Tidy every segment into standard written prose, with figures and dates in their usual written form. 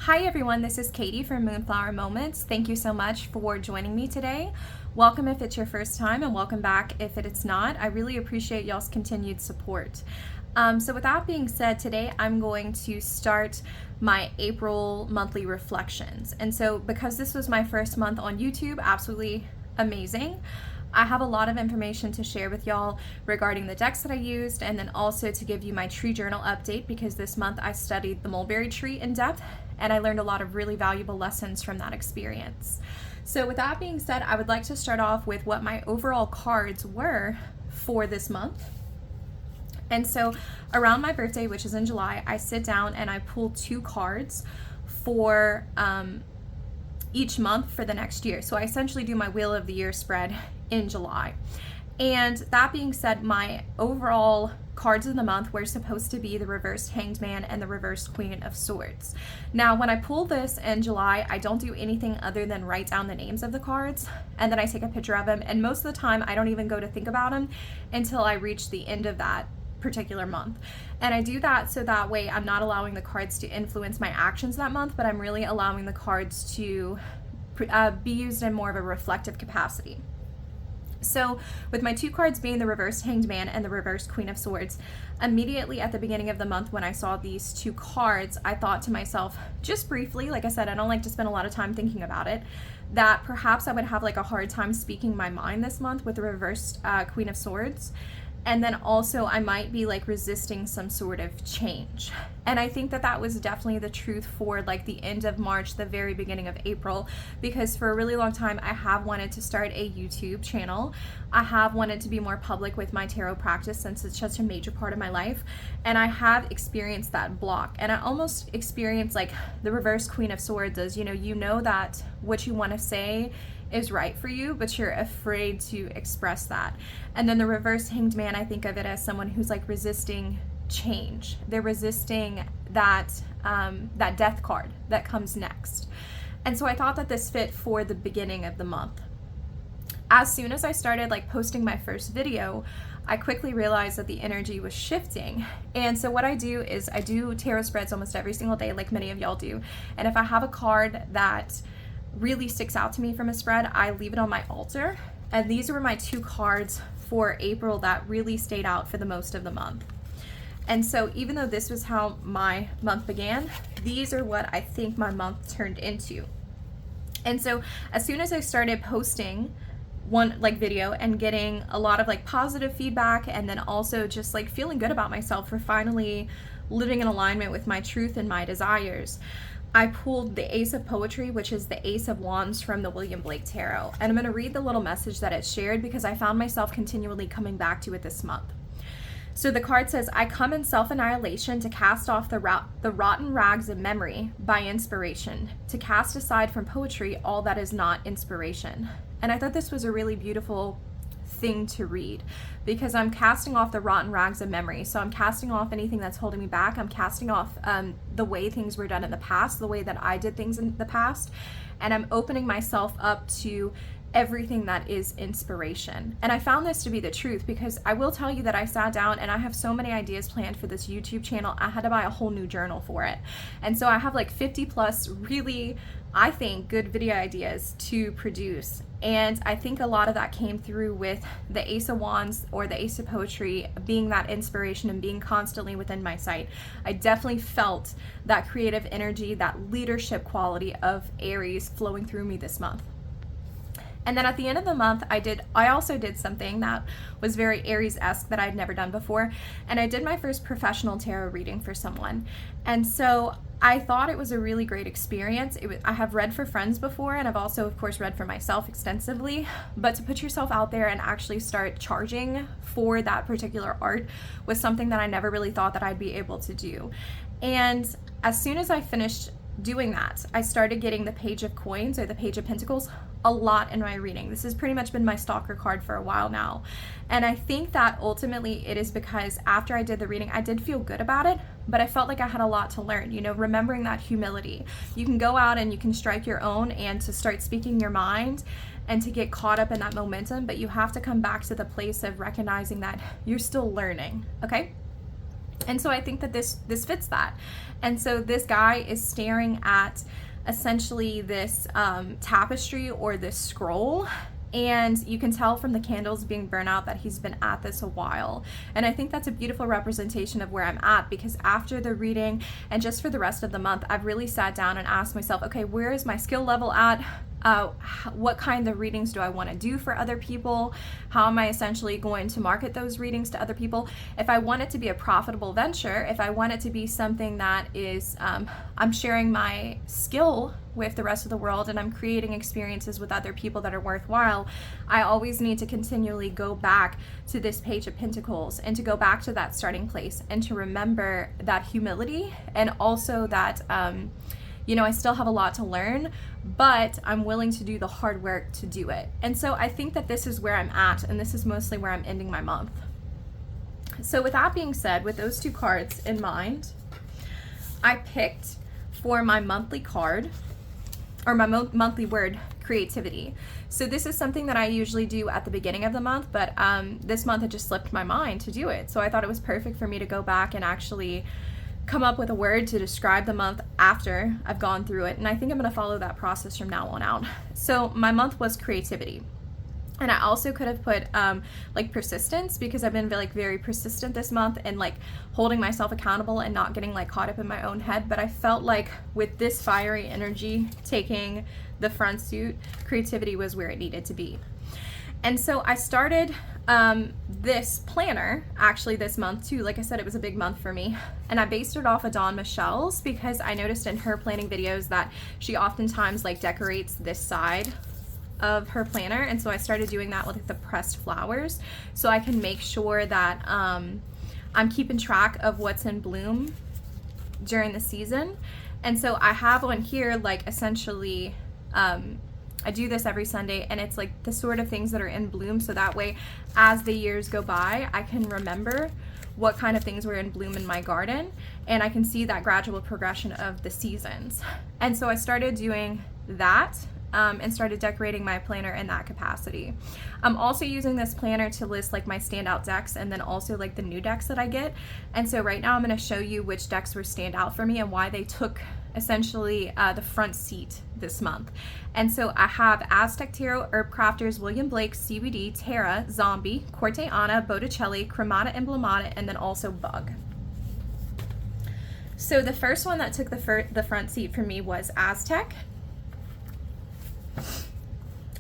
Hi everyone, this is Katie from Moonflower Moments. Thank you so much for joining me today. Welcome if it's your first time and welcome back if it's not. I really appreciate y'all's continued support. So with that being said, today I'm going to start my April monthly reflections. And so because this was my first month on YouTube, absolutely amazing. I have a lot of information to share with y'all regarding the decks that I used, and then also to give you my tree journal update because this month I studied the mulberry tree in depth and I learned a lot of really valuable lessons from that experience. So with that being said, I would like to start off with what my overall cards were for this month. And so around my birthday, which is in July, I sit down and I pull 2 cards for each month for the next year. So I essentially do my Wheel of the Year spread in July. And that being said, my overall cards of the month were supposed to be the reversed Hanged Man and the reversed Queen of Swords. Now, when I pull this in July, I don't do anything other than write down the names of the cards, and then I take a picture of them. And most of the time, I don't even go to think about them until I reach the end of that particular month. And I do that so that way I'm not allowing the cards to influence my actions that month, but I'm really allowing the cards to be used in more of a reflective capacity. So with my 2 cards being the reversed Hanged Man and the reversed Queen of Swords, immediately at the beginning of the month when I saw these 2 cards, I thought to myself, just briefly, like I said, I don't like to spend a lot of time thinking about it, that perhaps I would have like a hard time speaking my mind this month with the reversed Queen of Swords. And then also I might be like resisting some sort of change. And I think that that was definitely the truth for like the end of March, the very beginning of April, because for a really long time I have wanted to start a YouTube channel. I have wanted to be more public with my tarot practice since it's such a major part of my life. And I have experienced that block. And I almost experienced like the reverse Queen of Swords as, you know that what you want to say is right for you, but you're afraid to express that. And then the reverse Hanged Man, I think of it as someone who's like resisting change. They're resisting that that death card that comes next. And so I thought that this fit for the beginning of the month. As soon as I started like posting my first video, I quickly realized that the energy was shifting. And so what I do is I do tarot spreads almost every single day, like many of y'all do. And if I have a card that really sticks out to me from a spread, I leave it on my altar. And these were my 2 cards for April that really stayed out for the most of the month. And so even though this was how my month began, these are what I think my month turned into. And so as soon as I started posting one like video and getting a lot of like positive feedback, and then also just like feeling good about myself for finally living in alignment with my truth and my desires, I pulled the Ace of Poetry, which is the Ace of Wands from the William Blake Tarot. And I'm going to read the little message that it shared because I found myself continually coming back to it this month. So the card says, I come in self-annihilation to cast off the rotten rags of memory by inspiration, to cast aside from poetry all that is not inspiration. And I thought this was a really beautiful thing to read because I'm casting off the rotten rags of memory. So I'm casting off anything that's holding me back. I'm casting off the way things were done in the past, the way that I did things in the past, and I'm opening myself up to everything that is inspiration. And I found this to be the truth because I will tell you that I sat down and I have so many ideas planned for this YouTube channel. I had to buy a whole new journal for it. And so I have like 50 plus really, I think, good video ideas to produce. And I think a lot of that came through with the Ace of Wands or the Ace of Poetry being that inspiration and being constantly within my sight. I definitely felt that creative energy, that leadership quality of Aries flowing through me this month. And then at the end of the month, I also did something that was very Aries-esque that I'd never done before. And I did my first professional tarot reading for someone. And so I thought it was a really great experience. I have read for friends before, and I've also, of course, read for myself extensively. But to put yourself out there and actually start charging for that particular art was something that I never really thought that I'd be able to do. And as soon as I finished doing that, I started getting the Page of Coins or the Page of Pentacles a lot in my reading. This has pretty much been my stalker card for a while now. And I think that ultimately it is because after I did the reading, I did feel good about it, but I felt like I had a lot to learn, remembering that humility. You can go out and you can strike your own and to start speaking your mind and to get caught up in that momentum, but you have to come back to the place of recognizing that you're still learning, okay? And so I think that this fits that. And so this guy is staring at essentially this tapestry or this scroll, and you can tell from the candles being burnt out that he's been at this a while. And I think that's a beautiful representation of where I'm at, because after the reading and just for the rest of the month, I've really sat down and asked myself, okay, where is my skill level at? What kind of readings do I want to do for other people? How am I essentially going to market those readings to other people? If I want it to be a profitable venture, if I want it to be something that is, I'm sharing my skill with the rest of the world and I'm creating experiences with other people that are worthwhile, I always need to continually go back to this Page of Pentacles and to go back to that starting place and to remember that humility, and also that, I still have a lot to learn, but I'm willing to do the hard work to do it. And so I think that this is where I'm at, and this is mostly where I'm ending my month. So with that being said, with those two cards in mind, I picked for my monthly card, or my monthly word, creativity. So this is something that I usually do at the beginning of the month, but this month it just slipped my mind to do it. So I thought it was perfect for me to go back and actually come up with a word to describe the month after I've gone through it. And I think I'm going to follow that process from now on out. So my month was creativity. And I also could have put like persistence, because I've been very persistent this month and like holding myself accountable and not getting like caught up in my own head. But I felt like with this fiery energy taking the front suit, creativity was where it needed to be. And so I started this planner actually this month too. Like I said, it was a big month for me, and I based it off of Dawn Michelle's, because I noticed in her planning videos that she oftentimes like decorates this side of her planner, and so I started doing that with the pressed flowers so I can make sure that I'm keeping track of what's in bloom during the season. And so I have on here like essentially I do this every Sunday, and it's like the sort of things that are in bloom, so that way as the years go by I can remember what kind of things were in bloom in my garden, and I can see that gradual progression of the seasons. And so I started doing that and started decorating my planner in that capacity. I'm also using this planner to list like my standout decks, and then also like the new decks that I get. And so right now I'm going to show you which decks were standout for me and why they took essentially the front seat this month. And so I have Aztec Tarot, Herb Crafters, William Blake, CBD, Terra, Zombie, Corana, Botticelli, Cremata Emblemata, and then also Bug. So the first one that took the front seat for me was Aztec.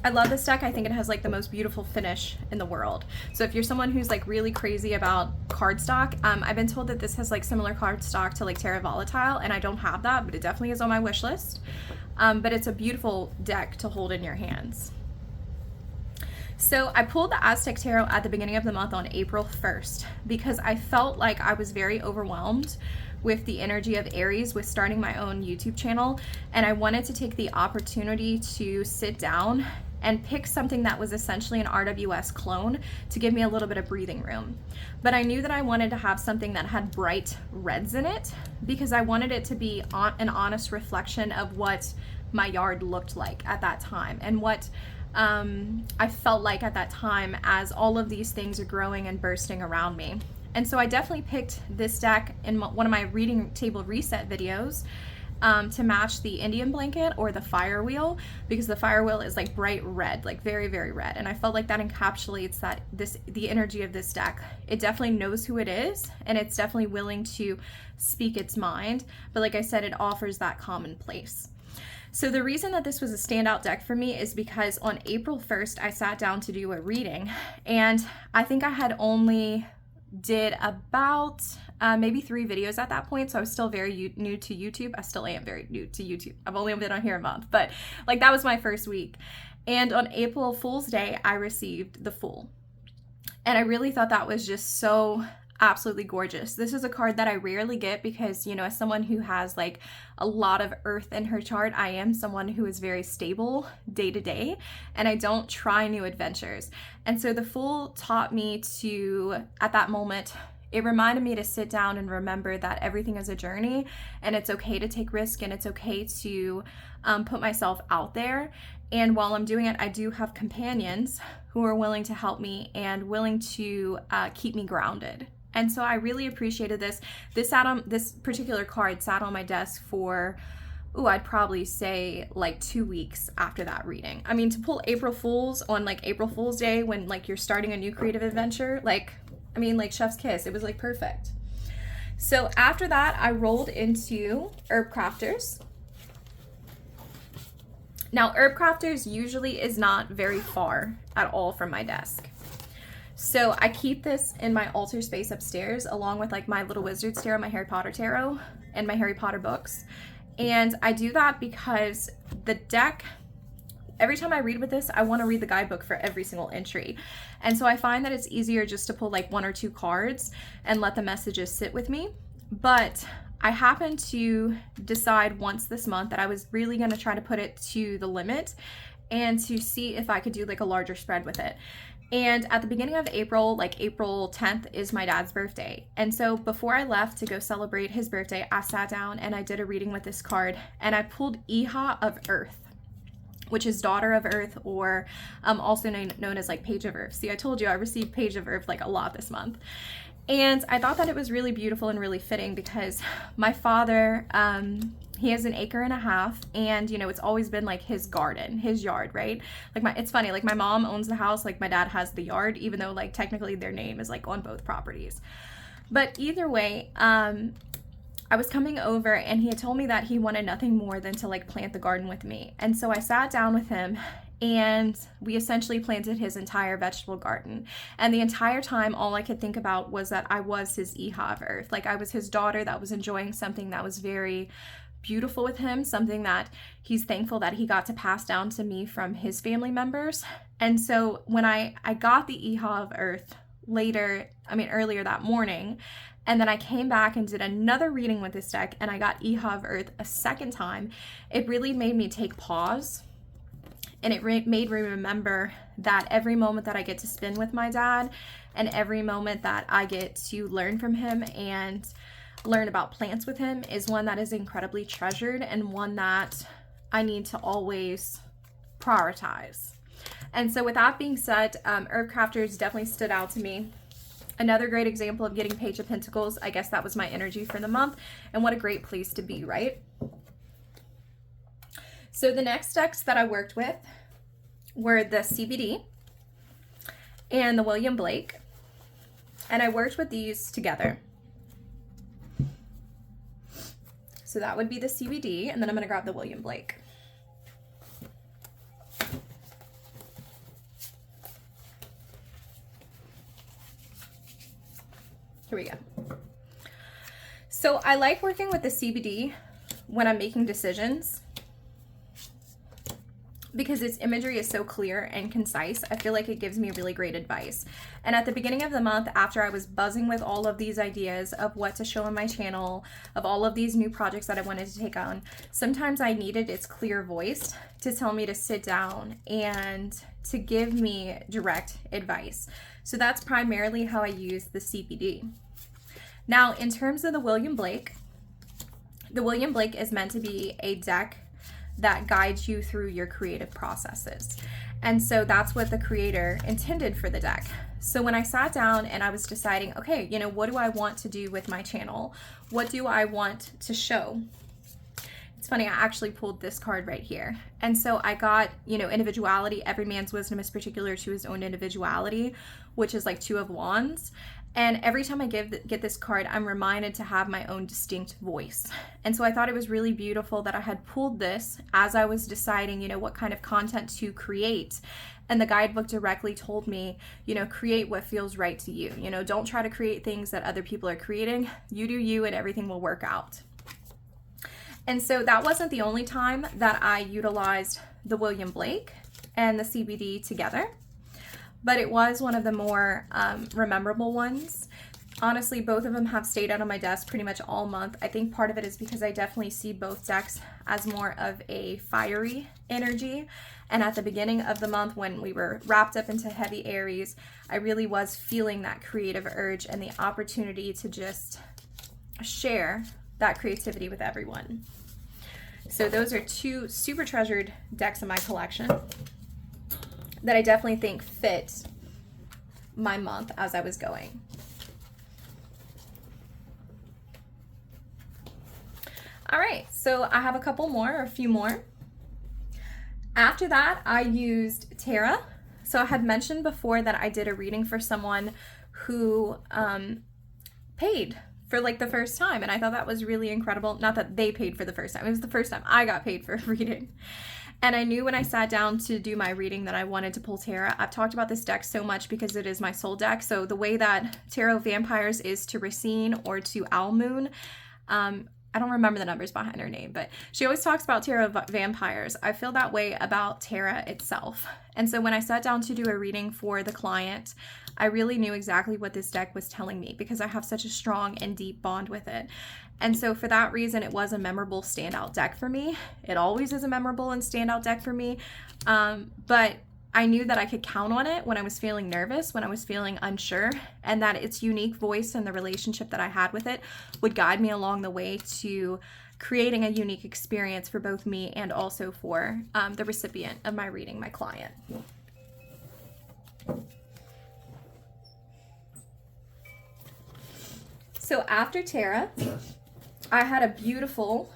I love this deck. I think it has like the most beautiful finish in the world. So if you're someone who's like really crazy about cardstock, I've been told that this has like similar cardstock to like Terra Volatile, and I don't have that, but it definitely is on my wish list. But it's a beautiful deck to hold in your hands. So I pulled the Aztec Tarot at the beginning of the month on April 1st because I felt like I was very overwhelmed with the energy of Aries with starting my own YouTube channel, and I wanted to take the opportunity to sit down and pick something that was essentially an RWS clone to give me a little bit of breathing room. But I knew that I wanted to have something that had bright reds in it because I wanted it to be an honest reflection of what my yard looked like at that time and what I felt like at that time as all of these things are growing and bursting around me. And so I definitely picked this deck in one of my reading table reset videos to match the Indian blanket or the fire wheel, because the fire wheel is like bright red, like very, very red. And I felt like that encapsulates the energy of this deck. It definitely knows who it is, and it's definitely willing to speak its mind. But like I said, it offers that commonplace. So the reason that this was a standout deck for me is because on April 1st, I sat down to do a reading, and I think I had only did about maybe 3 videos at that point, so I was still very new to YouTube. I still am very new to YouTube. I've only been on here a month, but like that was my first week. And on April Fool's Day, I received the Fool, and I really thought that was just so absolutely gorgeous. This is a card that I rarely get because, you know, as someone who has like a lot of earth in her chart, I am someone who is very stable day to day, and I don't try new adventures. And so the Fool taught me to, at that moment, it reminded me to sit down and remember that everything is a journey, and it's okay to take risk, and it's okay to put myself out there. And while I'm doing it, I do have companions who are willing to help me and willing to keep me grounded. And so I really appreciated this. This particular card sat on my desk for, I'd probably say like 2 weeks after that reading. I mean, to pull April Fools on like April Fool's Day when like you're starting a new creative adventure, like chef's kiss. It was like perfect. So after that, I rolled into Herb Crafters. Now, Herb Crafters usually is not very far at all from my desk. So I keep this in my altar space upstairs along with like my Little Wizard's Tarot, my Harry Potter Tarot, and my Harry Potter books. And I do that because the deck, every time I read with this, I want to read the guidebook for every single entry. And so I find that it's easier just to pull like 1 or 2 cards and let the messages sit with me. But I happened to decide once this month that I was really going to try to put it to the limit and to see if I could do like a larger spread with it. And at the beginning of April, like April 10th is my dad's birthday. And so before I left to go celebrate his birthday, I sat down and I did a reading with this card, and I pulled Iha of Earth, which is Daughter of Earth, or also known as like Page of Earth. See, I told you I received Page of Earth like a lot this month. And I thought that it was really beautiful and really fitting because my father, he has 1.5 acres, and you know, it's always been like his garden, his yard, right? Like it's funny, like my mom owns the house, like my dad has the yard, even though like technically their name is like on both properties. But either way, I was coming over and he had told me that he wanted nothing more than to like plant the garden with me. And so I sat down with him and we essentially planted his entire vegetable garden. And the entire time, all I could think about was that I was his Iha of Earth. Like I was his daughter that was enjoying something that was very beautiful with him, something that he's thankful that he got to pass down to me from his family members. And so when I got the Iha of Earth earlier that morning, and then I came back and did another reading with this deck and I got Iha of Earth a second time, it really made me take pause. And it made me remember that every moment that I get to spend with my dad and every moment that I get to learn from him and learn about plants with him is one that is incredibly treasured and one that I need to always prioritize. And so with that being said, Herb Crafters definitely stood out to me. Another great example of getting Page of Pentacles. I guess that was my energy for the month, and what a great place to be, right? So the next decks that I worked with were the CBD and the William Blake, and I worked with these together. So that would be the CBD, and then I'm going to grab the William Blake. Here we go. So I like working with the CBD when I'm making decisions because its imagery is so clear and concise. I feel like it gives me really great advice. And at the beginning of the month, after I was buzzing with all of these ideas of what to show on my channel, of all of these new projects that I wanted to take on, sometimes I needed its clear voice to tell me to sit down and to give me direct advice. So that's primarily how I use the CBD. Now, in terms of the William Blake is meant to be a deck that guides you through your creative processes. And so that's what the creator intended for the deck. So when I sat down and I was deciding, okay, you know, what do I want to do with my channel? What do I want to show? It's funny, I actually pulled this card right here. And so I got, you know, individuality. Every man's wisdom is particular to his own individuality, which is like 2 of Wands. And every time I get this card, I'm reminded to have my own distinct voice. And so I thought it was really beautiful that I had pulled this as I was deciding, you know, what kind of content to create. And the guidebook directly told me, you know, create what feels right to you. You know, don't try to create things that other people are creating. You do you and everything will work out. And so that wasn't the only time that I utilized the William Blake and the CBD together, but it was one of the more memorable ones. Honestly, both of them have stayed out on my desk pretty much all month. I think part of it is because I definitely see both decks as more of a fiery energy. And at the beginning of the month when we were wrapped up into heavy Aries, I really was feeling that creative urge and the opportunity to just share that creativity with everyone. So those are 2 super treasured decks in my collection that I definitely think fit my month as I was going. All right, so I have a few more. After that, I used Tara. So I had mentioned before that I did a reading for someone who paid for like the first time, and I thought that was really incredible. Not that they paid for the first time, it was the first time I got paid for a reading. And I knew when I sat down to do my reading that I wanted to pull Tarot. I've talked about this deck so much because it is my soul deck. So the way that Tarot Vampires is to Racine or to Owl Moon, I don't remember the numbers behind her name, but she always talks about Tarot Vampires. I feel that way about Tarot itself. And so when I sat down to do a reading for the client, I really knew exactly what this deck was telling me because I have such a strong and deep bond with it. And so for that reason, it was a memorable standout deck for me. It always is a memorable and standout deck for me. But I knew that I could count on it when I was feeling nervous, when I was feeling unsure, and that its unique voice and the relationship that I had with it would guide me along the way to creating a unique experience for both me and also for the recipient of my reading, my client. So after Tara, I had a beautiful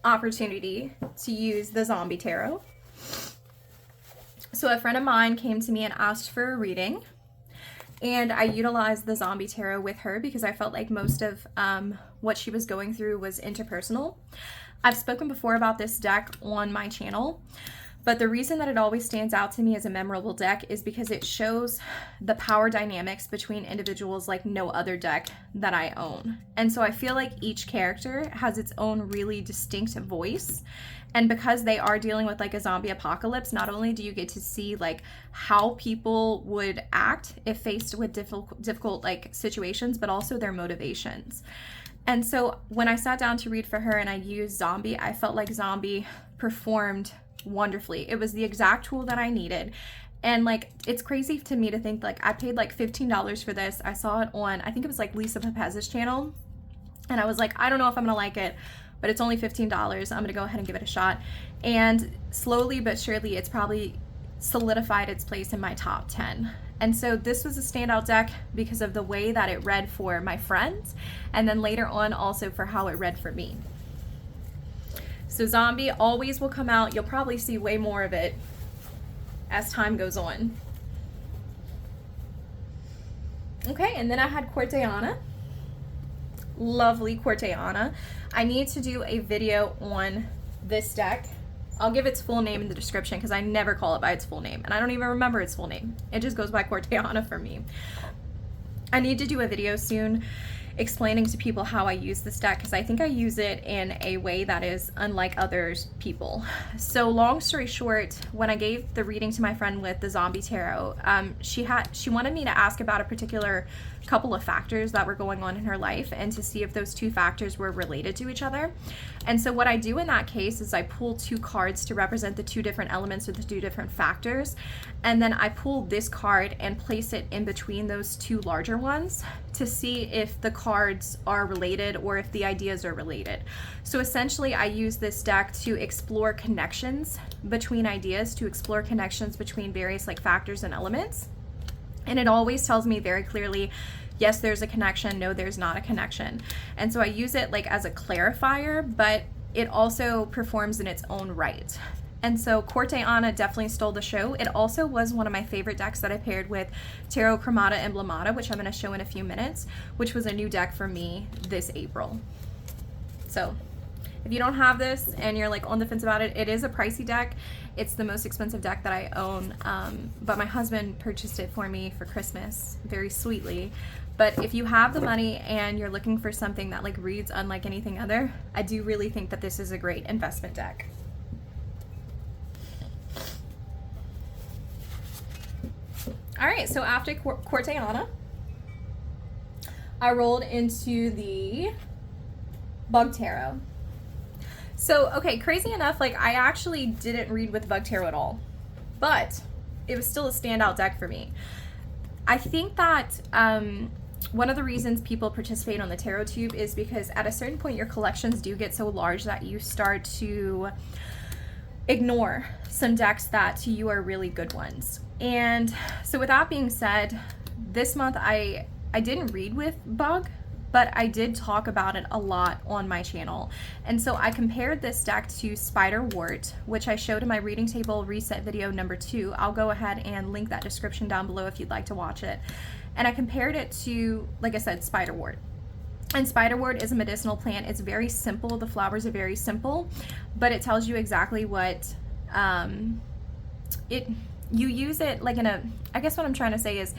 opportunity to use the Zombie Tarot. So a friend of mine came to me and asked for a reading, and I utilized the Zombie Tarot with her because I felt like most of what she was going through was interpersonal. I've spoken before about this deck on my channel, but the reason that it always stands out to me as a memorable deck is because it shows the power dynamics between individuals like no other deck that I own. And so I feel like each character has its own really distinct voice. And because they are dealing with like a zombie apocalypse, not only do you get to see like how people would act if faced with difficult like situations, but also their motivations. And so when I sat down to read for her and I used Zombie, I felt like Zombie performed wonderfully. It was the exact tool that I needed. And like, it's crazy to me to think like I paid like $15 for this. I saw it on, I think it was like Lisa Pepez's channel. And I was like, I don't know if I'm gonna like it, but it's only $15. I'm gonna go ahead and give it a shot. And slowly but surely, it's probably solidified its place in my top 10. And so this was a standout deck because of the way that it read for my friends, and then later on also for how it read for me. So Zombie always will come out. You'll probably see way more of it as time goes on. Okay, and then I had Corana. Lovely Corana. I need to do a video on this deck. I'll give its full name in the description because I never call it by its full name, and I don't even remember its full name. It just goes by Corana for me. I need to do a video soon explaining to people how I use this deck because I think I use it in a way that is unlike others people. So long story short, when I gave the reading to my friend with the Zombie Tarot, she wanted me to ask about a particular couple of factors that were going on in her life and to see if those two factors were related to each other. And so what I do in that case is I pull two cards to represent the two different elements or the two different factors, and then I pull this card and place it in between those two larger ones to see if the cards are related or if the ideas are related. So essentially I use this deck to explore connections between ideas, to explore connections between various like factors and elements. And it always tells me very clearly, yes, there's a connection, no, there's not a connection. And so I use it like as a clarifier, but it also performs in its own right. And so Corana definitely stole the show. It also was one of my favorite decks that I paired with Tarot Katamada Emblemata, which I'm going to show in a few minutes, which was a new deck for me this April. So if you don't have this and you're like on the fence about it, it is a pricey deck. It's the most expensive deck that I own, but my husband purchased it for me for Christmas very sweetly. But if you have the money and you're looking for something that like reads unlike anything other, I do really think that this is a great investment deck. All right, so after Corana, I rolled into the Bug Tarot. So, okay, crazy enough, like I actually didn't read with Bug Tarot at all, but it was still a standout deck for me. I think that one of the reasons people participate on the Tarot Tube is because at a certain point your collections do get so large that you start to ignore some decks that to you are really good ones. And so with that being said, this month I didn't read with Bug, but I did talk about it a lot on my channel. And so I compared this deck to Spiderwort, which I showed in my reading table reset video number 2. I'll go ahead and link that description down below if you'd like to watch it. And I compared it to, like I said, Spiderwort. And Spiderwort is a medicinal plant. It's very simple. The flowers are very simple, but it tells you exactly what you use it like in a, I guess what I'm trying to say is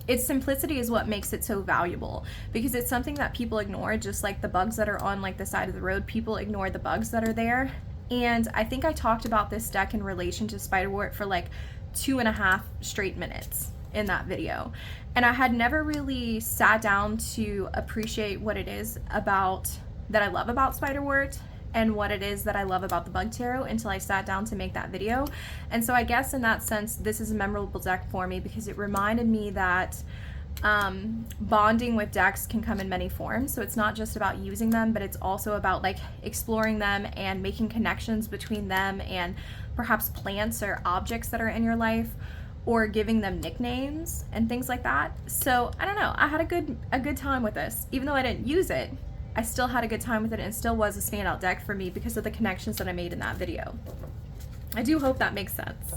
its simplicity is what makes it so valuable, because it's something that people ignore, just like the bugs that are on like the side of the road. People ignore the bugs that are there. And I think I talked about this deck in relation to Spiderwort for like 2.5 straight minutes in that video. And I had never really sat down to appreciate what it is about that I love about Spiderwort and what it is that I love about the Bug Tarot until I sat down to make that video. And so I guess in that sense, this is a memorable deck for me because it reminded me that bonding with decks can come in many forms. So it's not just about using them, but it's also about like exploring them and making connections between them and perhaps plants or objects that are in your life, or giving them nicknames and things like that. So I don't know, I had a good time with this. Even though I didn't use it, I still had a good time with it, and it still was a standout deck for me because of the connections that I made in that video. I do hope that makes sense.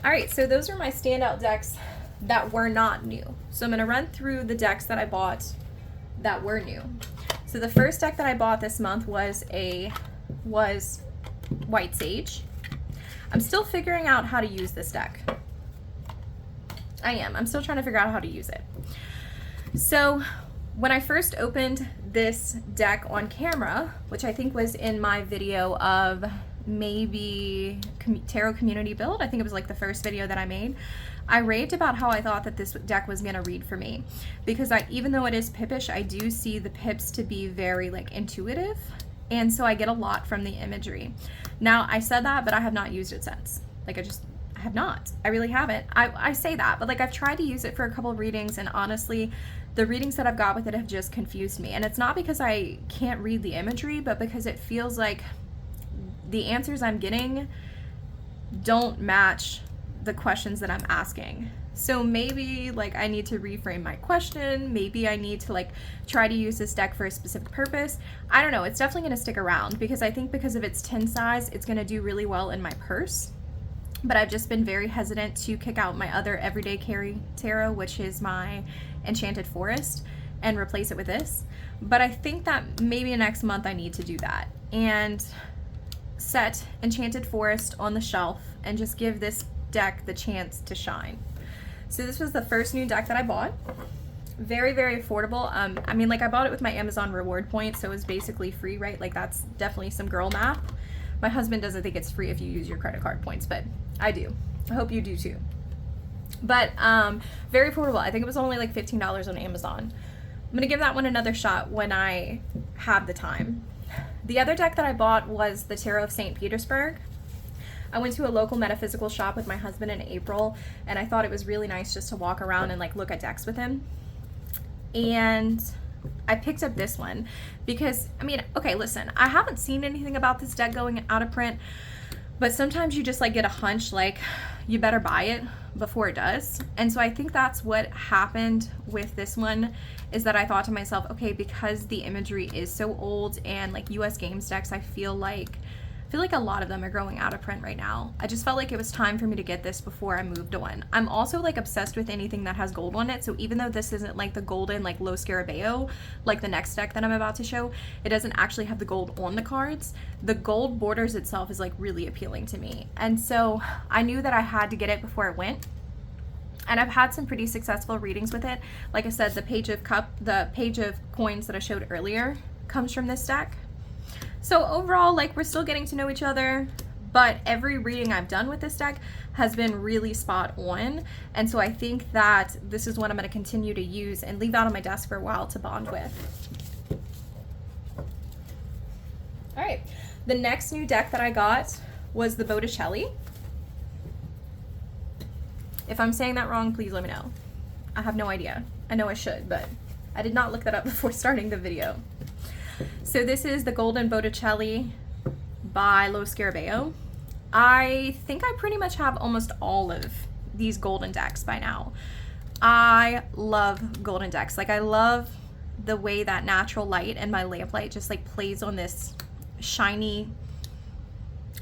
All right, so those are my standout decks that were not new. So I'm gonna run through the decks that I bought that were new. So the first deck that I bought this month was White Sage. I'm still figuring out how to use this deck. I'm still trying to figure out how to use it. So when I first opened this deck on camera, which I think was in my video of maybe tarot community build, I think it was like the first video that I made, I raved about how I thought that this deck was gonna read for me, because even though it is pippish, I do see the pips to be very like intuitive, and so I get a lot from the imagery. Now I said that, but I have not used it since. Like I have not. I really haven't. I say that, but like I've tried to use it for a couple of readings, and honestly, the readings that I've got with it have just confused me. And it's not because I can't read the imagery, but because it feels like the answers I'm getting don't match the questions that I'm asking. So maybe like I need to reframe my question. Maybe I need to like try to use this deck for a specific purpose. I don't know. It's definitely going to stick around because I think because of its tin size, it's going to do really well in my purse. But I've just been very hesitant to kick out my other everyday carry tarot, which is my Enchanted Forest, and replace it with this. But I think that maybe next month I need to do that and set Enchanted Forest on the shelf and just give this deck the chance to shine. So this was the first new deck that I bought. Very, very affordable. I mean, like I bought it with my Amazon reward points, so it was basically free, right? Like that's definitely some girl math. My husband doesn't think it's free if you use your credit card points, but I do. I hope you do too. But very affordable. I think it was only like $15 on Amazon. I'm gonna give that one another shot when I have the time. The other deck that I bought was the Tarot of St. Petersburg. I went to a local metaphysical shop with my husband in April, and I thought it was really nice just to walk around and like look at decks with him. And I picked up this one because, I mean, okay, listen, I haven't seen anything about this deck going out of print, but sometimes you just like get a hunch like you better buy it before it does. And so I think that's what happened with this one, is that I thought to myself, okay, because the imagery is so old and like US Games decks, I feel like a lot of them are going out of print right now. I just felt like it was time for me to get this before I moved on. I'm also like obsessed with anything that has gold on it. So even though this isn't like the golden like low scarabeo, like the next deck that I'm about to show, it doesn't actually have the gold on the cards. The gold borders itself is like really appealing to me. And so I knew that I had to get it before it went. And I've had some pretty successful readings with it. Like I said, the page of coins that I showed earlier comes from this deck. So overall, like we're still getting to know each other, but every reading I've done with this deck has been really spot on. And so I think that this is what I'm going to continue to use and leave out on my desk for a while to bond with. All right, the next new deck that I got was the Botticelli. If I'm saying that wrong, please let me know. I have no idea. I know I should, but I did not look that up before starting the video. So this is the Golden Botticelli by Lo Scarabeo. I think I pretty much have almost all of these golden decks by now. I love golden decks. Like, I love the way that natural light and my lamplight just like plays on this shiny,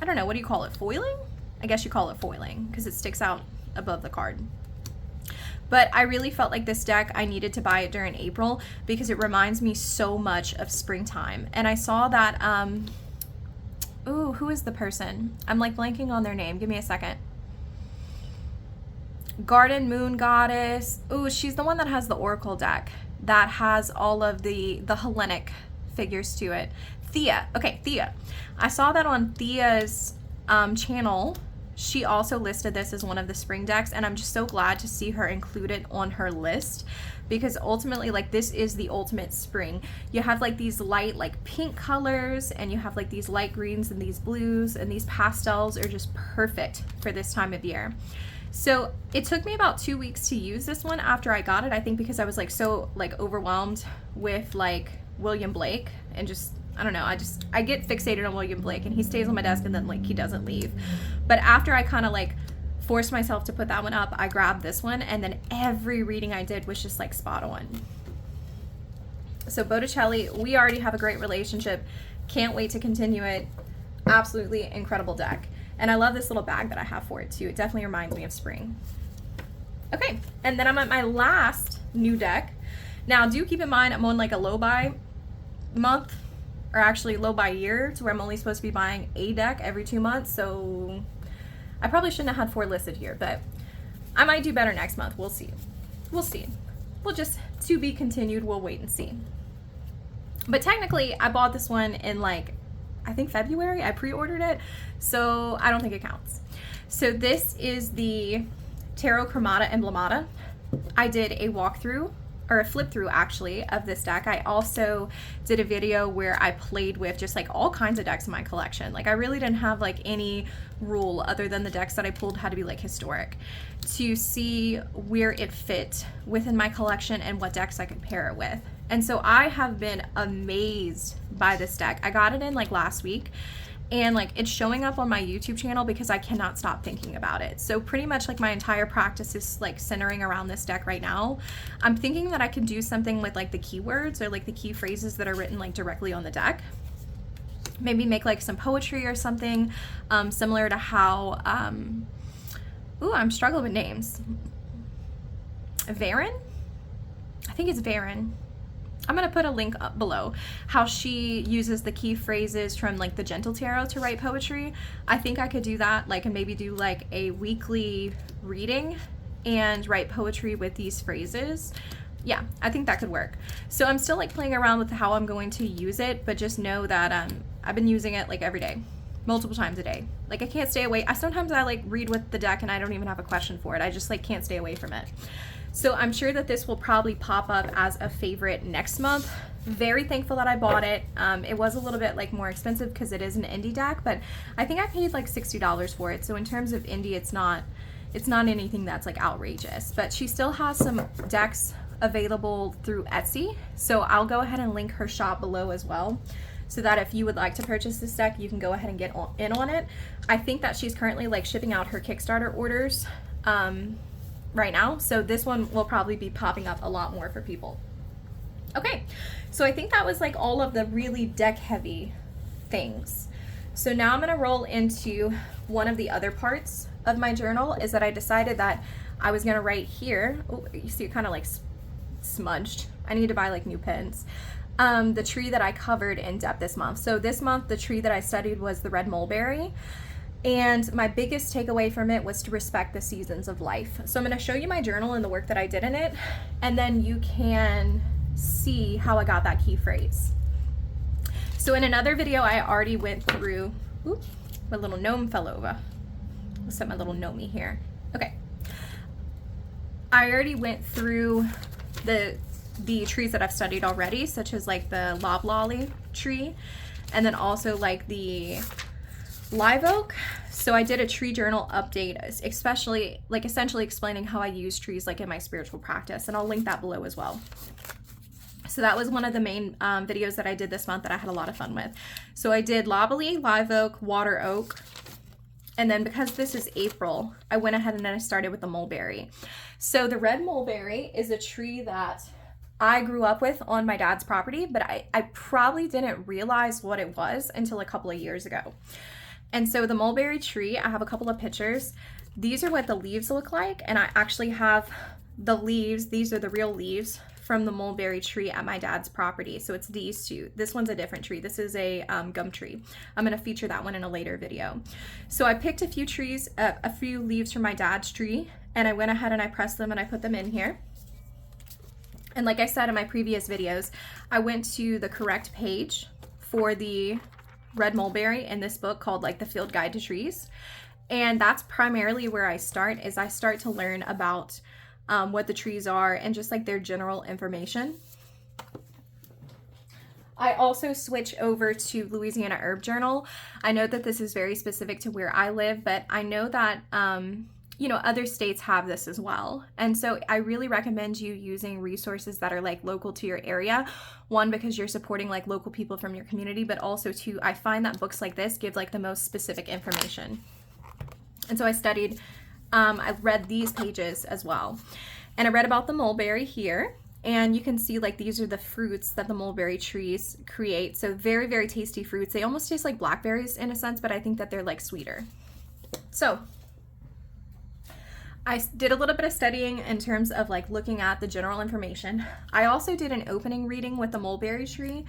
I don't know, what do you call it? Foiling? I guess you call it foiling because it sticks out above the card. But I really felt like this deck, I needed to buy it during April because it reminds me so much of springtime. And I saw that, ooh, who is the person? I'm like blanking on their name. Give me a second. Garden Moon Goddess. Ooh, she's the one that has the Oracle deck that has all of the Hellenic figures to it. Thea. Okay, Thea. I saw that on Thea's channel. She also listed this as one of the spring decks, and I'm just so glad to see her included on her list because ultimately, like, this is the ultimate spring. You have like these light like pink colors, and you have like these light greens and these blues, and these pastels are just perfect for this time of year. So it took me about 2 weeks to use this one after I got it, I think because I was like so like overwhelmed with like William Blake and just, I don't know, I get fixated on William Blake and he stays on my desk and then like he doesn't leave. But after I kind of like forced myself to put that one up, I grabbed this one, and then every reading I did was just like spot on. So Botticelli, we already have a great relationship. Can't wait to continue it. Absolutely incredible deck. And I love this little bag that I have for it too. It definitely reminds me of spring. Okay, and then I'm at my last new deck. Now do keep in mind I'm on like a low buy month, or actually low buy year, to where I'm only supposed to be buying a deck every 2 months. So I probably shouldn't have had 4 listed here, but I might do better next month. We'll see. We'll see. We'll just, to be continued, we'll wait and see. But technically I bought this one in like, I think February. I pre-ordered it, so I don't think it counts. So this is the Tarot Katamada Emblemata. I did a walkthrough, or a flip through actually, of this deck. I also did a video where I played with just like all kinds of decks in my collection. Like I really didn't have like any rule other than the decks that I pulled had to be like historic, to see where it fit within my collection and what decks I could pair it with. And so I have been amazed by this deck. I got it in like last week, and like it's showing up on my YouTube channel because I cannot stop thinking about it. So pretty much like my entire practice is like centering around this deck right now. I'm thinking that I can do something with like the keywords or like the key phrases that are written like directly on the deck. Maybe make like some poetry or something, similar to how, ooh, I'm struggling with names. Varen? I think it's Varen. I'm going to put a link up below, how she uses the key phrases from like the Gentle Tarot to write poetry. I think I could do that, like, and maybe do like a weekly reading and write poetry with these phrases. Yeah, I think that could work. So I'm still like playing around with how I'm going to use it, but just know that I've been using it like every day, multiple times a day. Like I can't stay away. Sometimes I like read with the deck and I don't even have a question for it. I just like can't stay away from it. So I'm sure that this will probably pop up as a favorite next month. Very thankful that I bought it. It was a little bit like more expensive because it is an indie deck, but I think I paid like $60 for it. So in terms of indie, it's not anything that's like outrageous, but she still has some decks available through Etsy. So I'll go ahead and link her shop below as well, so that if you would like to purchase this deck, you can go ahead and get in on it. I think that she's currently like shipping out her Kickstarter orders right now, so this one will probably be popping up a lot more for people. Okay, so I think that was like all of the really deck heavy things. So now I'm gonna roll into one of the other parts of my journal, is that I decided that I was gonna write here. Oh, you see it kind of like smudged. I need to buy like new pens. The tree that I covered in depth this month. So this month, the tree that I studied was the red mulberry. And my biggest takeaway from it was to respect the seasons of life. So I'm going to show you my journal and the work that I did in it, and then you can see how I got that key phrase. So in another video, I already went through, oops, my little gnome fell over. Let's set my little gnomey here. Okay. I already went through the trees that I've studied already, such as like the loblolly tree, and then also like the live oak. So I did a tree journal update, especially like essentially explaining how I use trees like in my spiritual practice, and I'll link that below as well. So that was one of the main videos that I did this month that I had a lot of fun with. So I did loblolly, live oak, water oak, And then because this is April, I went ahead and then I started with the mulberry. So the red mulberry is a tree that I grew up with on my dad's property, but I probably didn't realize what it was until a couple of years ago. And so the mulberry tree, I have a couple of pictures. These are what the leaves look like, and I actually have the leaves. These are the real leaves from the mulberry tree at my dad's property. So it's these two. This one's a different tree. This is a gum tree. I'm going to feature that one in a later video. So I picked a few trees, a few leaves from my dad's tree, and I went ahead and I pressed them and I put them in here. And like I said in my previous videos, I went to the correct page for the red mulberry in this book called like the Field Guide to Trees. And that's primarily where I start, is I start to learn about what the trees are and just like their general information. I also switch over to Louisiana Herb Journal. I know that this is very specific to where I live, but I know that you know, other states have this as well. And so I really recommend you using resources that are like local to your area. One, because you're supporting like local people from your community, but also two, I find that books like this give like the most specific information. And so I studied, I read these pages as well. And I read about the mulberry here. And you can see like these are the fruits that the mulberry trees create. So very, very tasty fruits. They almost taste like blackberries in a sense, but I think that they're like sweeter. So I did a little bit of studying in terms of like looking at the general information. I also did an opening reading with the mulberry tree.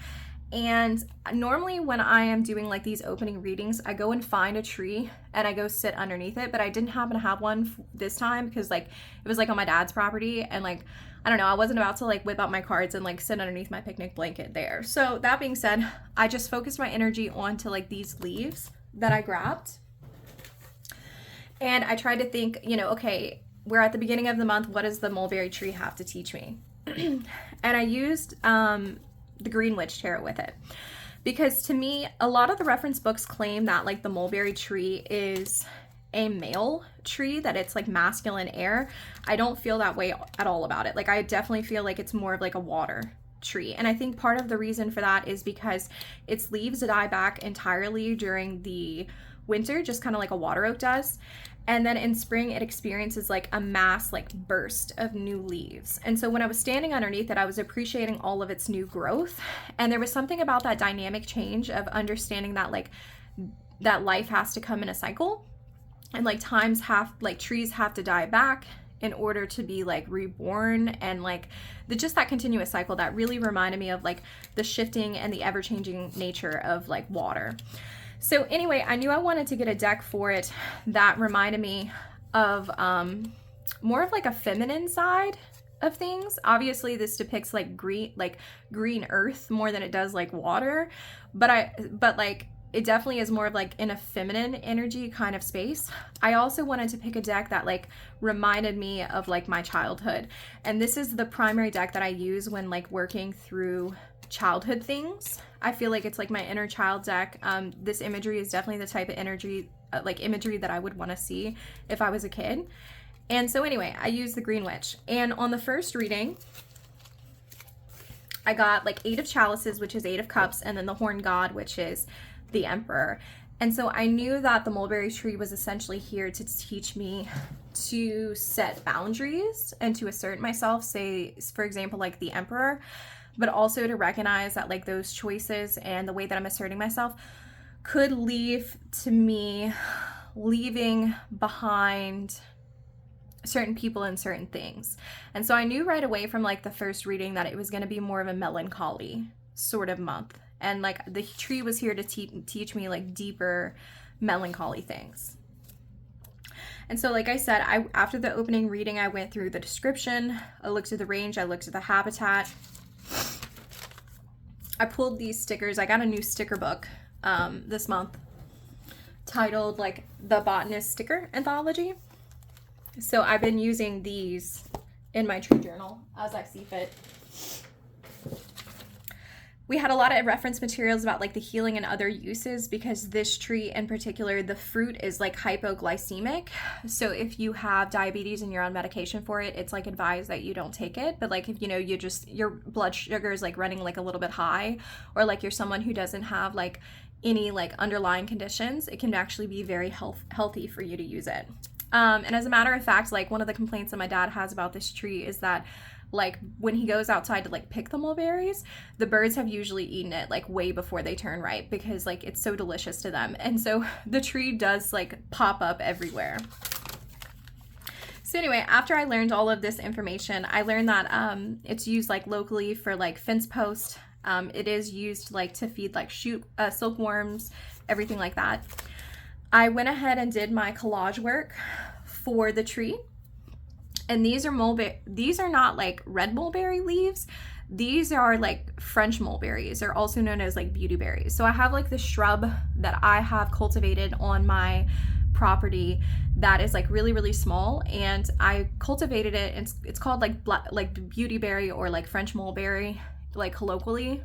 And normally when I am doing like these opening readings, I go and find a tree and I go sit underneath it, but I didn't happen to have one this time because like it was like on my dad's property, and like, I don't know, I wasn't about to like whip out my cards and like sit underneath my picnic blanket there. So that being said, I just focused my energy onto like these leaves that I grabbed. And I tried to think, you know, okay, we're at the beginning of the month. What does the mulberry tree have to teach me? And I used the Green Witch Tarot with it. Because to me, a lot of the reference books claim that like the mulberry tree is a male tree, that it's like masculine air. I don't feel that way at all about it. Like I definitely feel like it's more of like a water tree. And I think part of the reason for that is because its leaves die back entirely during the winter, just kind of like a water oak does. And then in spring, it experiences like a mass like burst of new leaves. And so when I was standing underneath it, I was appreciating all of its new growth. And there was something about that dynamic change of understanding that like that life has to come in a cycle, and like trees have to die back in order to be like reborn, and like just that continuous cycle that really reminded me of like the shifting and the ever-changing nature of like water. So anyway, I knew I wanted to get a deck for it that reminded me of more of like a feminine side of things. Obviously this depicts like green earth more than it does like water, but like it definitely is more of like in a feminine energy kind of space. I also wanted to pick a deck that like reminded me of like my childhood. And this is the primary deck that I use when like working through childhood things. I feel like it's like my inner child deck. This imagery is definitely the type of imagery that I would want to see if I was a kid. And so anyway, I used the Green Witch. And on the first reading, I got like 8 of Chalices, which is 8 of Cups, and then the Horned God, which is the Emperor. And so I knew that the mulberry tree was essentially here to teach me to set boundaries and to assert myself, say, for example, like the Emperor, but also to recognize that like those choices and the way that I'm asserting myself could lead to me leaving behind certain people and certain things. And so I knew right away from like the first reading that it was going to be more of a melancholy sort of month. And like the tree was here to teach me like deeper melancholy things. And so like I said, after the opening reading, I went through the description, I looked at the range, I looked at the habitat. I pulled these stickers. I got a new sticker book this month titled like the Botanist Sticker Anthology. So I've been using these in my tree journal as I see fit. We had a lot of reference materials about like the healing and other uses, because this tree in particular, the fruit is like hypoglycemic. So if you have diabetes and you're on medication for it, it's like advised that you don't take it. But like if you know your blood sugar is like running like a little bit high, or like you're someone who doesn't have like any like underlying conditions, it can actually be very healthy for you to use it. And as a matter of fact, like one of the complaints that my dad has about this tree is that like when he goes outside to like pick the mulberries, the birds have usually eaten it like way before they turn ripe, because like it's so delicious to them. And so the tree does like pop up everywhere. So anyway, after I learned all of this information, I learned that it's used like locally for like fence posts. It is used like to feed like silkworms, everything like that. I went ahead and did my collage work for the tree. And these are not like red mulberry leaves. These are like French mulberries. They're also known as like beauty berries. So I have like the shrub that I have cultivated on my property that is like really, really small, and I cultivated it, and it's called like beauty berry or like French mulberry, like colloquially,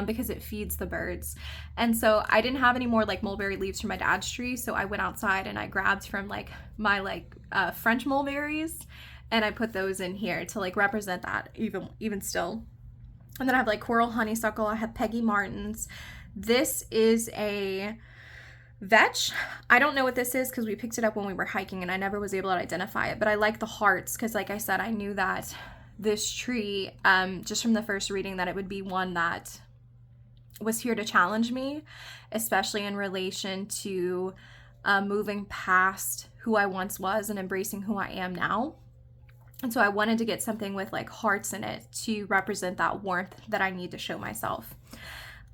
because it feeds the birds. And so I didn't have any more like mulberry leaves from my dad's tree, so I went outside and I grabbed from like my like French mulberries, and I put those in here to like represent that even still. And then I have like coral honeysuckle, I have Peggy Martins. This is a vetch. I don't know what this is because we picked it up when we were hiking and I never was able to identify it, but I like the hearts because like I said, I knew that this tree, just from the first reading, that it would be one that was here to challenge me, especially in relation to moving past who I once was and embracing who I am now. And so I wanted to get something with like hearts in it to represent that warmth that I need to show myself.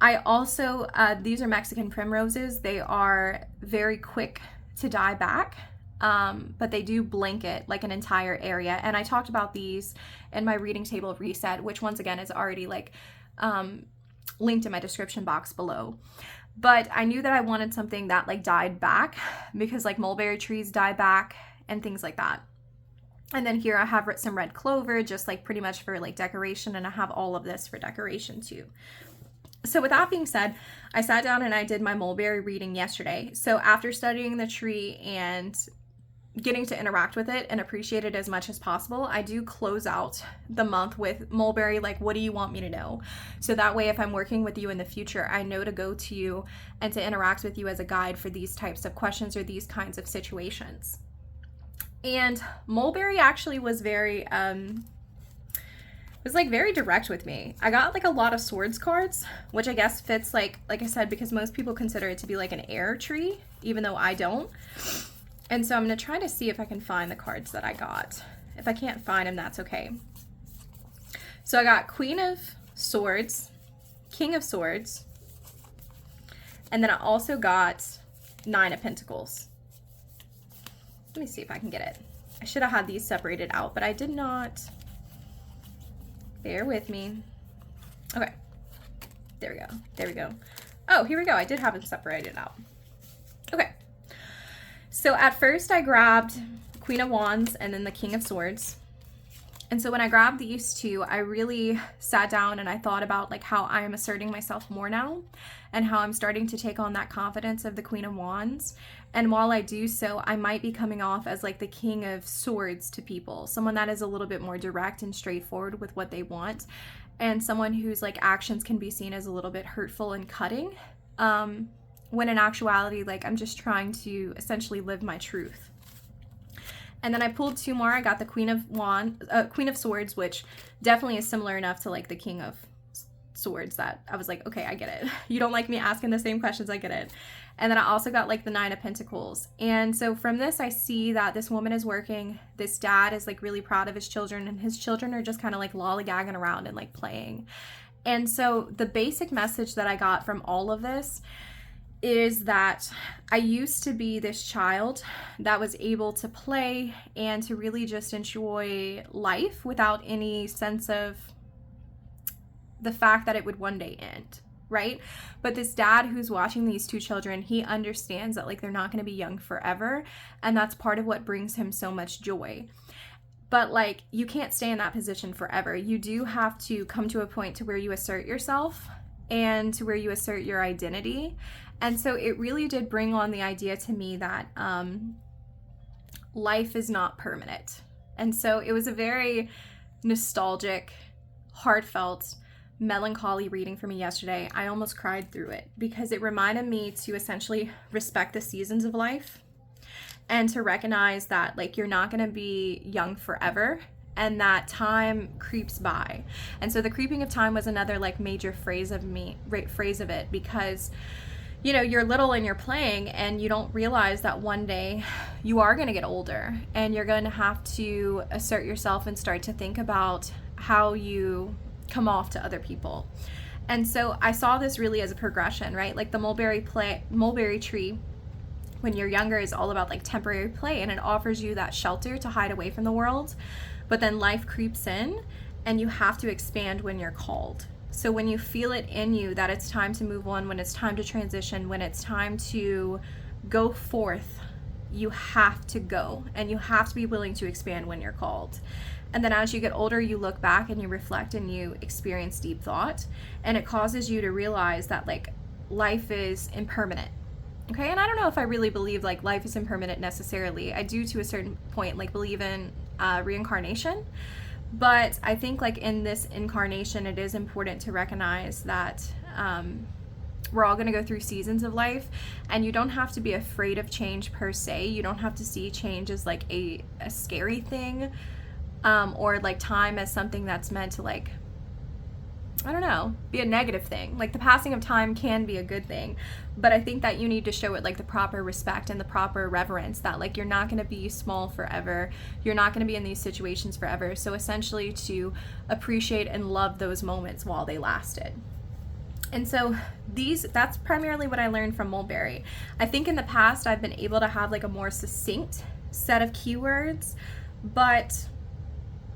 I also, these are Mexican primroses. They are very quick to die back, but they do blanket like an entire area. And I talked about these in my reading table reset, which once again is already like linked in my description box below. But I knew that I wanted something that like died back, because like mulberry trees die back and things like that. And then here I have some red clover, just like pretty much for like decoration, and I have all of this for decoration too. So with that being said, I sat down and I did my mulberry reading yesterday. So after studying the tree and getting to interact with it and appreciate it as much as possible, I do close out the month with mulberry, like, what do you want me to know? So that way, if I'm working with you in the future, I know to go to you and to interact with you as a guide for these types of questions or these kinds of situations. And mulberry actually was very very direct with me. I got like a lot of swords cards, which I guess fits like I said, because most people consider it to be like an air tree, even though I don't. And so I'm going to try to see if I can find the cards that I got. If I can't find them, that's okay. So I got Queen of Swords, King of Swords, and then I also got Nine of Pentacles. Let me see if I can get it. I should have had these separated out, but I did not. Bear with me. Okay. There we go. There we go. Oh, here we go. I did have them separated out. Okay. So at first I grabbed Queen of Wands and then the King of Swords. And so when I grabbed these two, I really sat down and I thought about like how I am asserting myself more now and how I'm starting to take on that confidence of the Queen of Wands. And while I do so, I might be coming off as like the King of Swords to people, someone that is a little bit more direct and straightforward with what they want, and someone whose like actions can be seen as a little bit hurtful and cutting, when in actuality, like I'm just trying to essentially live my truth. And then I pulled two more. I got the Queen of Swords, which definitely is similar enough to like the King of Swords that I was like, okay, I get it. You don't like me asking the same questions, I get it. And then I also got like the Nine of Pentacles. And so from this, I see that this woman is working. This dad is like really proud of his children, and his children are just kind of like lollygagging around and like playing. And so the basic message that I got from all of this is that I used to be this child that was able to play and to really just enjoy life without any sense of the fact that it would one day end, right? But this dad who's watching these two children, he understands that like they're not going to be young forever, and that's part of what brings him so much joy. But like you can't stay in that position forever. You do have to come to a point to where you assert yourself and to where you assert your identity. And so it really did bring on the idea to me that life is not permanent. And so it was a very nostalgic, heartfelt melancholy reading for me yesterday. I almost cried through it because it reminded me to essentially respect the seasons of life and to recognize that like you're not going to be young forever and that time creeps by. And so the creeping of time was another like major phrase of it, because you know, you're little and you're playing and you don't realize that one day you are going to get older and you're going to have to assert yourself and start to think about how you come off to other people. And so I saw this really as a progression, right? Like the mulberry tree, when you're younger, is all about like temporary play, and it offers you that shelter to hide away from the world. But then life creeps in and you have to expand when you're called. So when you feel it in you that it's time to move on, when it's time to transition, when it's time to go forth, you have to go, and you have to be willing to expand when you're called. And then as you get older, you look back and you reflect and you experience deep thought, and it causes you to realize that like life is impermanent. Okay, and I don't know if I really believe like life is impermanent necessarily. I do to a certain point like believe in reincarnation. But I think like in this incarnation, it is important to recognize that we're all going to go through seasons of life, and you don't have to be afraid of change per se. You don't have to see change as like a scary thing, or like time as something that's meant to like, I don't know, be a negative thing. Like the passing of time can be a good thing, but I think that you need to show it like the proper respect and the proper reverence, that like you're not going to be small forever. You're not going to be in these situations forever. So essentially to appreciate and love those moments while they lasted. And so that's primarily what I learned from Mulberry. I think in the past I've been able to have like a more succinct set of keywords, but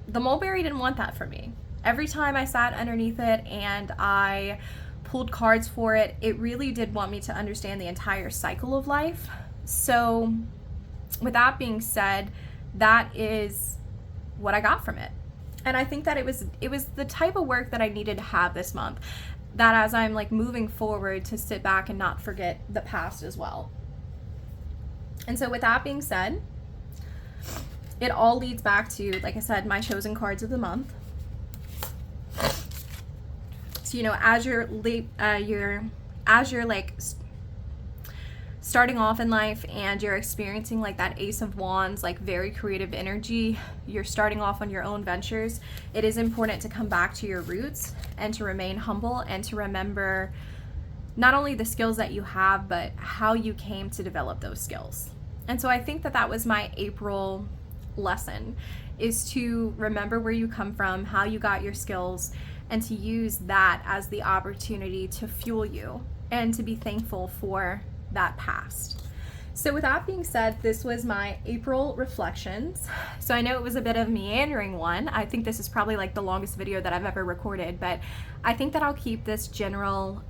the Mulberry didn't want that for me. Every time I sat underneath it and I pulled cards for it, it really did want me to understand the entire cycle of life. So with that being said, that is what I got from it. And I think that it was the type of work that I needed to have this month, that as I'm like moving forward, to sit back and not forget the past as well. And so with that being said, it all leads back to, like I said, my chosen cards of the month. So, you know, as you're like starting off in life and you're experiencing like that Ace of Wands, like very creative energy, you're starting off on your own ventures, it is important to come back to your roots and to remain humble and to remember not only the skills that you have, but how you came to develop those skills. And so I think that that was my April lesson, is to remember where you come from, how you got your skills, and to use that as the opportunity to fuel you and to be thankful for that past. So with that being said, this was my April reflections. So I know it was a bit of a meandering one. I think this is probably like the longest video that I've ever recorded, but I think that I'll keep this general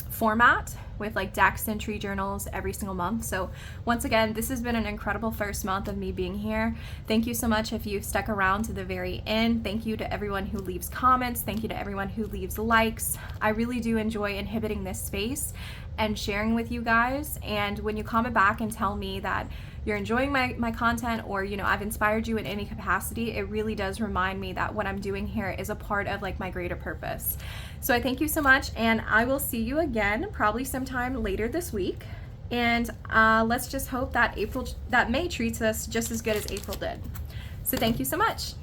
format with like decks and tree journals every single month. So once again, this has been an incredible first month of me being here. Thank you so much if you've stuck around to the very end. Thank you to everyone who leaves comments. Thank you to everyone who leaves likes. I really do enjoy inhabiting this space and sharing with you guys. And when you comment back and tell me that you're enjoying my content, or you know, I've inspired you in any capacity, it really does remind me that what I'm doing here is a part of like my greater purpose. So I thank you so much, and I will see you again probably sometime later this week. And let's just hope that May treats us just as good as April did. So thank you so much.